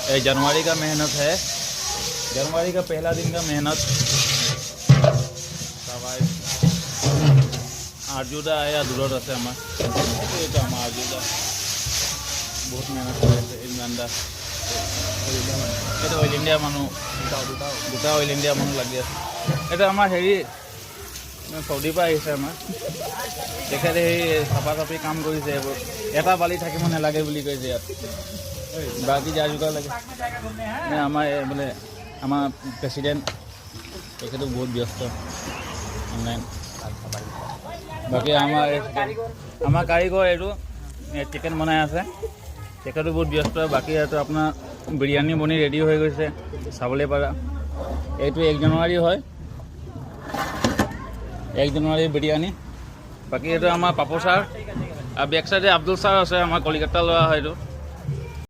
ये जनवरी का मेहनत है, जनवरी का पहला दिन का मेहनत। आर्जुदा आया दूर আছে আমাৰ এইটো আমাৰ আৰ্জুদা বহুত মেহনত কৰিছে ইমানদা এটা অইল ইণ্ডিয়া মানুহ দুটা অইল ইণ্ডিয়া মানুহ লাগি আছে এটা আমাৰ হেৰি সৌদিৰ পৰা আহিছে আমাৰ তেখেতে সেই চাফা চাফি কাম কৰিছে এইবোৰ এটা বালি থাকিব নালাগে বুলি কৈছে ইয়াত বাকী যা যোগাৰ লাগে আমাৰ মানে আমাৰ প্ৰেচিডেণ্ট তেখেতো বহুত ব্যস্ত অনলাইন বাকি আমাৰ কাৰিকৰ এইটো চিকেন বনাই আছে তেখেতো বহুত ব্যস্ত বাকী এইটো আপোনাৰ বিৰিয়ানী বনি ৰেডি হৈ গৈছে চাবলৈ পাৰা এইটো 1 জানুৱাৰী হয় 1 জানুৱাৰী বিৰিয়ানী বাকী এইটো আমাৰ পাপু ছাৰ আৰু বেক চাইডে আব্দুল ছাৰ আছে আমাৰ কলিকতা লোৱা হয় এইটো